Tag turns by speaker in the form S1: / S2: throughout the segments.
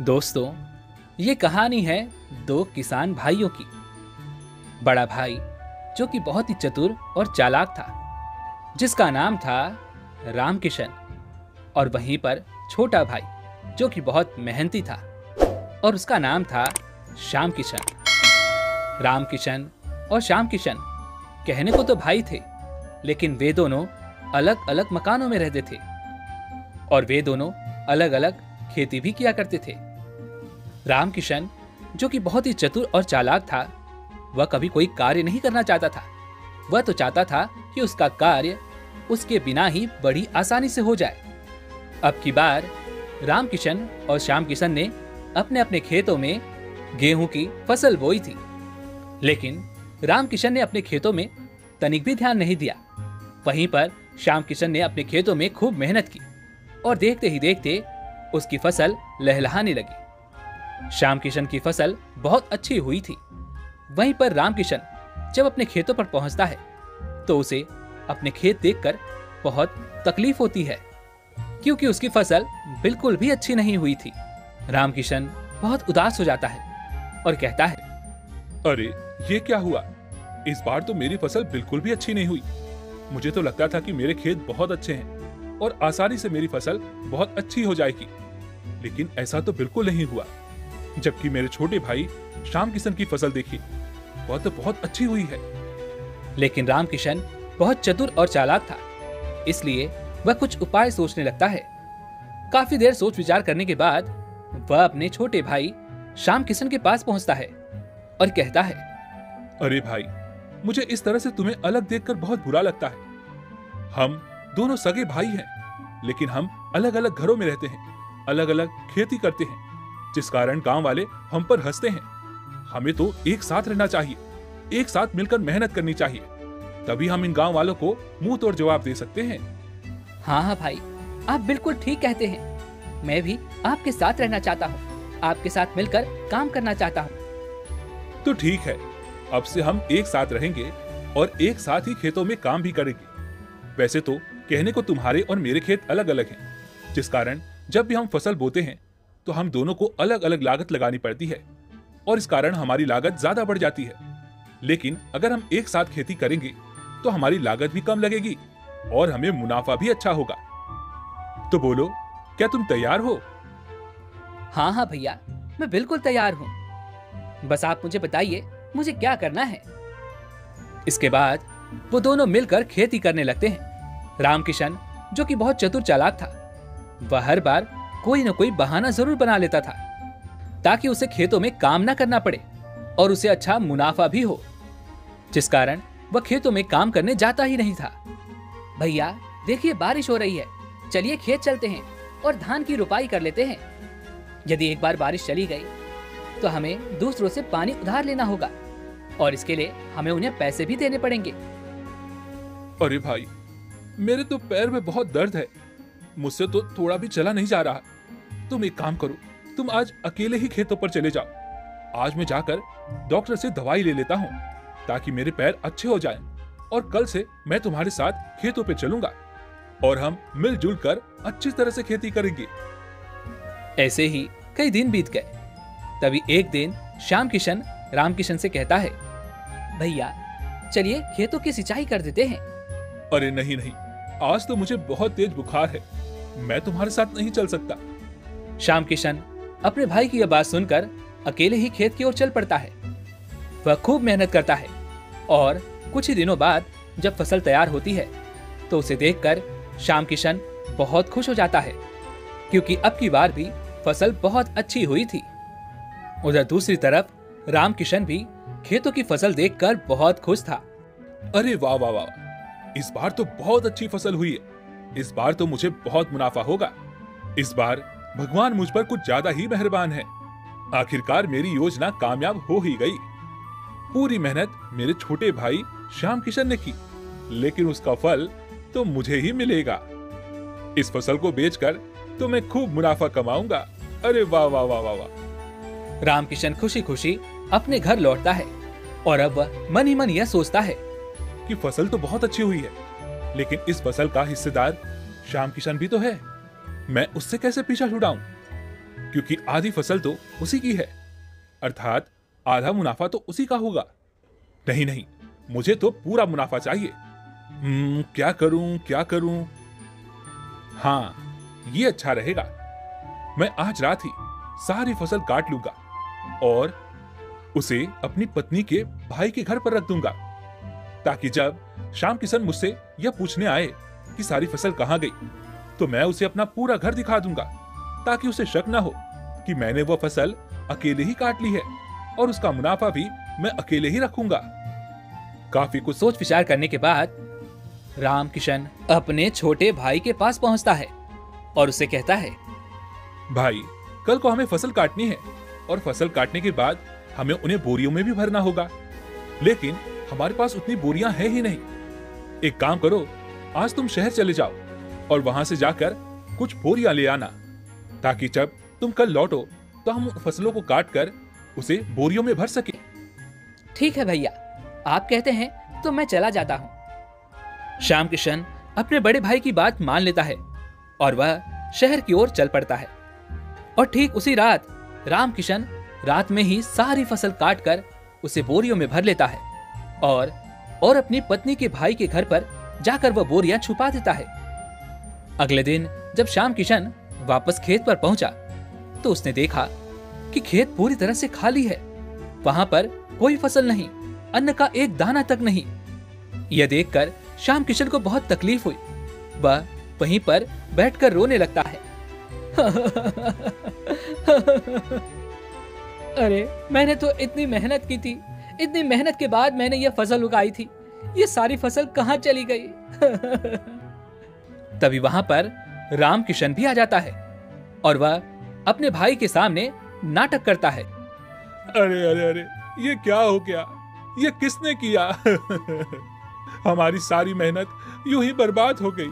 S1: दोस्तों, ये कहानी है दो किसान भाइयों की। बड़ा भाई जो कि बहुत ही चतुर और चालाक था, जिसका नाम था रामकिशन, और वहीं पर छोटा भाई जो कि बहुत मेहनती था और उसका नाम था श्याम किशन। रामकिशन और श्याम किशन कहने को तो भाई थे, लेकिन वे दोनों अलग अलग मकानों में रहते थे और वे दोनों अलग अलग खेती भी किया करते थे। रामकिशन जो कि बहुत ही चतुर और चालाक था, वह कभी कोई कार्य नहीं करना चाहता था। वह तो चाहता था कि उसका कार्य उसके बिना ही बड़ी आसानी से हो जाए। अब की बार रामकिशन और श्याम किशन ने अपने अपने खेतों में गेहूं की फसल बोई थी, लेकिन रामकिशन ने अपने खेतों में तनिक भी ध्यान नहीं दिया। वहीं पर श्याम किशन ने अपने खेतों में खूब मेहनत की और देखते ही देखते उसकी फसल लहलहाने लगी। श्याम किशन की फसल बहुत अच्छी हुई थी। वहीं पर रामकिशन जब अपने खेतों पर पहुंचता है तो उसे अपने खेत देखकर बहुत तकलीफ होती है, क्योंकि उसकी फसल बिल्कुल भी अच्छी नहीं हुई थी। रामकिशन बहुत उदास हो जाता है और कहता है,
S2: अरे ये क्या हुआ? इस बार तो मेरी फसल बिल्कुल भी अच्छी नहीं हुई। मुझे तो लगता था कि मेरे खेत बहुत अच्छे हैं और आसानी से मेरी फसल बहुत अच्छी हो जाएगी, लेकिन ऐसा तो बिल्कुल नहीं हुआ। जबकि मेरे छोटे भाई श्याम किशन की फसल देखी, वह तो बहुत अच्छी हुई है।
S1: लेकिन रामकिशन बहुत चतुर और चालाक था, इसलिए वह कुछ उपाय सोचने लगता है। काफी देर सोच विचार करने के बाद वह अपने छोटे भाई श्याम किशन के पास पहुंचता है और कहता है,
S2: अरे भाई, मुझे इस तरह से तुम्हें अलग देखकर बहुत बुरा लगता है। हम दोनों सगे भाई हैं, लेकिन हम अलग अलग घरों में रहते हैं, अलग अलग खेती करते हैं, जिस कारण गांव वाले हम पर हंसते हैं। हमें तो एक साथ रहना चाहिए, एक साथ मिलकर मेहनत करनी चाहिए, तभी हम इन गांव वालों को मुंह तोड़ जवाब दे सकते हैं।
S1: हाँ भाई, आप बिल्कुल ठीक कहते हैं। मैं भी आपके साथ रहना चाहता हूँ, आपके साथ मिलकर काम करना चाहता हूँ।
S2: तो ठीक है, अब से हम एक साथ रहेंगे और एक साथ ही खेतों में काम भी करेंगे। वैसे तो कहने को तुम्हारे और मेरे खेत अलग अलग हैं, जिस कारण जब भी हम फसल बोते हैं तो हम दोनों को अलग अलग लागत लगानी पड़ती है और इस कारण हमारी लागत ज्यादा बढ़ जाती है। लेकिन अगर हम एक साथ खेती करेंगे तो हमारी लागत भी कम लगेगी और हमें मुनाफा भी अच्छा होगा। तो बोलो, क्या तुम तैयार हो?
S1: हाँ हाँ भैया, मैं बिल्कुल तैयार हूँ। बस आप मुझे बताइए मुझे क्या करना है। इसके बाद वो दोनों मिलकर खेती करने लगते हैं। रामकिशन जो कि बहुत चतुर चालाक था, वह हर बार कोई न कोई बहाना जरूर बना लेता था ताकि उसे खेतों में काम ना करना पड़े और उसे अच्छा मुनाफा भी हो, जिस कारण वह खेतों में काम करने जाता ही नहीं था। भैया देखिए, बारिश हो रही है, चलिए खेत चलते हैं और धान की रुपाई कर लेते हैं। यदि एक बार बारिश चली गई तो हमें दूसरों से पानी उधार लेना होगा और इसके लिए हमें उन्हें पैसे भी देने पड़ेंगे।
S2: अरे भाई, मेरे तो पैर में बहुत दर्द है, मुझसे तो थोड़ा भी चला नहीं जा रहा। तुम एक काम करो, तुम आज अकेले ही खेतों पर चले जाओ। आज मैं जाकर डॉक्टर से दवाई ले लेता हूँ ताकि मेरे पैर अच्छे हो जाएं और कल से मैं तुम्हारे साथ खेतों पे चलूंगा और हम मिलजुल कर अच्छी तरह से खेती करेंगे।
S1: ऐसे ही कई दिन बीत गए। तभी एक दिन श्याम किशन रामकिशन से कहता है, भैया चलिए खेतों की सिंचाई कर देते हैं।
S2: अरे नहीं नहीं, आज तो मुझे बहुत तेज बुखार है, मैं तुम्हारे साथ नहीं चल सकता।
S1: श्याम किशन अपने भाई की यह बात सुनकर अकेले ही खेत की ओर चल पड़ता है। वह खूब मेहनत करता है और कुछ ही दिनों बाद जब फसल तैयार होती है तो उसे देखकर श्याम किशन बहुत खुश हो जाता है, क्योंकि अब की बार भी फसल बहुत अच्छी हुई थी। उधर दूसरी तरफ रामकिशन भी खेतों की फसल देखकर बहुत खुश था।
S2: अरे वाह वाह वाह, इस बार तो बहुत अच्छी फसल हुई है। इस बार तो मुझे बहुत मुनाफा होगा। इस बार भगवान मुझ पर कुछ ज्यादा ही मेहरबान है। आखिरकार मेरी योजना कामयाब हो ही गई। पूरी मेहनत मेरे छोटे भाई श्याम किशन ने की, लेकिन उसका फल तो मुझे ही मिलेगा। इस फसल को बेचकर तो मैं खूब मुनाफा कमाऊंगा। अरे वाह वाह वाह वाह वाह।
S1: रामकिशन खुशी खुशी अपने घर लौटता है और अब वह मन ही मन यह सोचता है
S2: कि फसल तो बहुत अच्छी हुई है, लेकिन इस फसल का हिस्सेदार श्याम किशन भी तो है। मैं उससे कैसे पीछा छुड़ाऊं? क्योंकि आधी फसल तो उसी की है, अर्थात आधा मुनाफा तो उसी का होगा। नहीं नहीं, मुझे तो पूरा मुनाफा चाहिए। क्या करूं क्या करूं? हाँ, ये अच्छा रहेगा। मैं आज रात ही सारी फसल काट लूंगा और उसे अपनी पत्नी के भाई के घर पर रख दूंगा, ताकि जब श्याम किशन मुझसे यह पूछने आए कि सारी फसल कहां गई, तो मैं उसे अपना पूरा घर दिखा दूंगा, ताकि उसे शक ना हो कि मैंने वह फसल अकेले ही काट ली है और उसका मुनाफा भी मैं अकेले ही रखूंगा। काफी कुछ
S1: सोच विचार करने के बाद राम किशन अपने छोटे भाई के पास पहुंचता है और उसे कहता है,
S2: भाई, कल को हमें फसल काटनी है और फसल काटने के बाद हमें उन्हें बोरियों में भी भरना होगा, लेकिन हमारे पास उतनी बोरियां हैं ही नहीं। एक काम करो, आज तुम शहर चले जाओ और वहां से जाकर कुछ बोरियां ले आना, ताकि जब तुम कल लौटो तो हम फसलों को काट कर उसे बोरियों में भर सके।
S1: ठीक है भैया, आप कहते हैं तो मैं चला जाता हूँ। श्याम किशन अपने बड़े भाई की बात मान लेता है और वह शहर की ओर चल पड़ता है। और ठीक उसी रात राम किशन रात में ही सारी फसल काट कर उसे बोरियों में भर लेता है और अपनी पत्नी के भाई के घर पर जाकर वह बोरियां छुपा देता है। अगले दिन जब श्याम किशन वापस खेत पर पहुंचा तो उसने देखा कि खेत पूरी तरह से खाली है। वहां पर कोई फसल नहीं, अन्न का एक दाना तक नहीं। यह देखकर श्याम किशन को बहुत तकलीफ हुई। वह वहीं पर बैठकर रोने लगता है। अरे, मैंने तो इतनी मेहनत की थी, इतनी मेहनत के बाद मैंने यह फसल उगाई थी, ये सारी फसल कहां चली गई? तभी वहां पर राम किशन भी आ जाता है और वह अपने भाई के सामने नाटक करता है।
S2: अरे अरे अरे, ये क्या हो गया? ये किसने किया? हमारी सारी मेहनत यूं ही बर्बाद हो गई।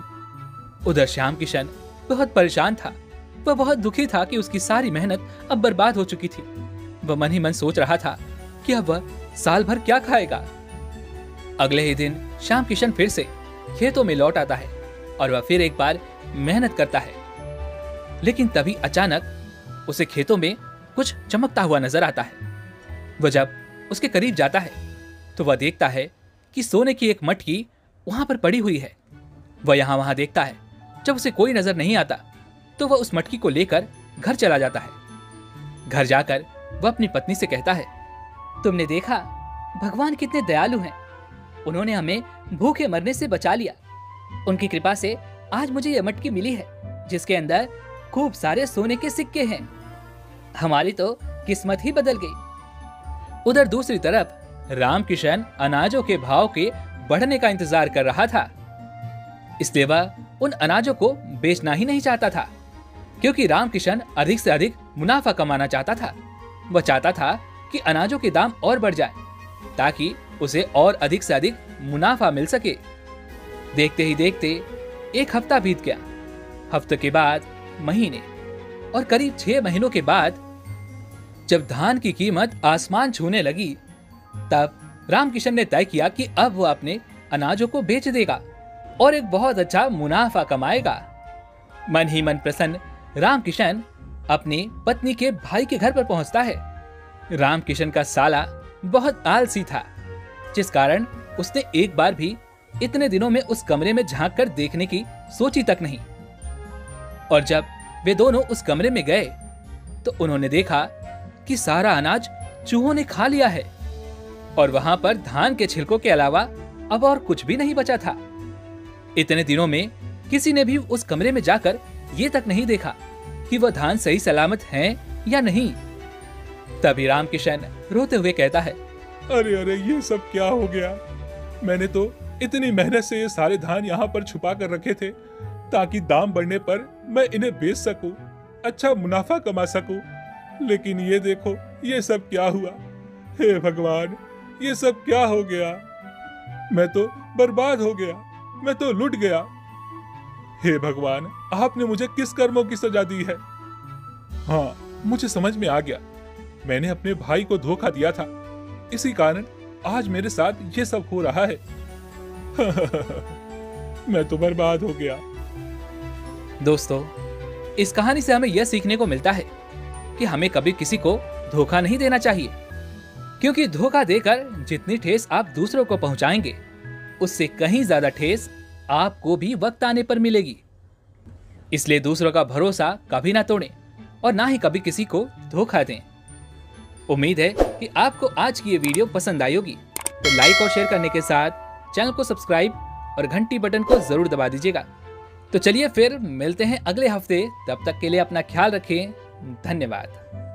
S1: उधर श्याम किशन बहुत परेशान था। वह बहुत दुखी था कि उसकी सारी मेहनत अब बर्बाद हो चुकी थी। वह मन ही मन सोच रहा था कि अब वह साल भर क्या खाएगा। अगले ही दिन श्याम किशन फिर से खेतों में लौट आता है और वह फिर एक बार मेहनत करता है। लेकिन तभी अचानक उसे खेतों में कुछ चमकता हुआ नजर आता है। वह जब उसके करीब जाता है तो वह देखता है कि सोने की एक मटकी वहां पर पड़ी हुई है। वह यहां वहां देखता है। जब उसे कोई नजर नहीं आता तो वह उस मटकी को लेकर घर चला जाता है। घर जाकर वह अपनी पत्नी से कहता है, तुमने देखा भगवान कितने दयालु हैं। उन्होंने हमें भूखे मरने से बचा लिया। उनकी कृपा से आज मुझे यह मटकी मिली है, जिसके अंदर खूब सारे सोने के सिक्के हैं। हमारी तो किस्मत ही बदल गई। उधर दूसरी तरफ राम किशन अनाजों के भाव के बढ़ने का इंतजार कर रहा था। इसलिए वह उन अनाजों को बेचना ही नहीं चाहता था, क्योंकि राम किशन अधिक से अधिक मुनाफा कमाना चाहता था। वह चाहता था कि अनाजों के दाम और बढ़ जाए, ताकि उसे और अधिक से अधिक मुनाफा मिल सके। देखते ही देखते एक हफ्ता बीत गया। हफ्ते के बाद महीने और करीब 6 महीनों के बाद जब धान की कीमत आसमान छूने लगी, तब राम किशन ने तय किया कि अब वह अपने अनाजों को बेच देगा और एक बहुत अच्छा मुनाफा कमाएगा। मन ही मन प्रसन्न राम किशन अपनी पत्नी के भाई के घर पर पहुंचता है। राम किशन का साला बहुत आलसी था, जिस कारण उसने एक बार भी इतने दिनों में उस कमरे में झांक कर देखने की सोची तक नहीं। और जब वे दोनों उस कमरे में गए तो उन्होंने देखा कि सारा अनाज चूहों ने खा लिया है और वहां पर धान के छिलकों के अलावा अब और कुछ भी नहीं बचा था। इतने दिनों में किसी ने भी उस कमरे में जाकर ये तक नहीं देखा कि वह धान सही सलामत हैं या नहीं। तभी राम किशन रोते हुए कहता है,
S2: अरे अरे, ये सब क्या हो गया? मैंने तो इतनी मेहनत से ये सारे धान यहाँ पर छुपा कर रखे थे, ताकि दाम बढ़ने पर मैं इन्हें बेच सकूं, अच्छा मुनाफा कमा सकूं। लेकिन ये देखो, ये सब क्या हुआ? हे भगवान, ये सब क्या हो गया? मैं तो बर्बाद हो गया, मैं तो लुट गया। हे भगवान, आपने मुझे किस कर्मों की सजा दी है? हाँ, मुझे समझ में आ गया। मैंने अपने भाई को धोखा दिया था, इसी कारण आज मेरे साथ ये सब हो रहा है। मैं तो बर्बाद हो गया।
S1: दोस्तों, इस कहानी से हमें यह सीखने को मिलता है कि हमें कभी किसी को धोखा नहीं देना चाहिए, क्योंकि धोखा देकर जितनी ठेस आप दूसरों को पहुंचाएंगे, उससे कहीं ज्यादा ठेस आपको भी वक्त आने पर मिलेगी। इसलिए दूसरों का भरोसा कभी ना तोड़ें और ना ही कभी किसी को धोखा दें। उम्मीद है कि आपको आज की ये वीडियो पसंद आई होगी, तो लाइक और शेयर करने के साथ चैनल को सब्सक्राइब और घंटी बटन को जरूर दबा दीजिएगा। तो चलिए फिर मिलते हैं अगले हफ्ते, तब तक के लिए अपना ख्याल रखें। धन्यवाद।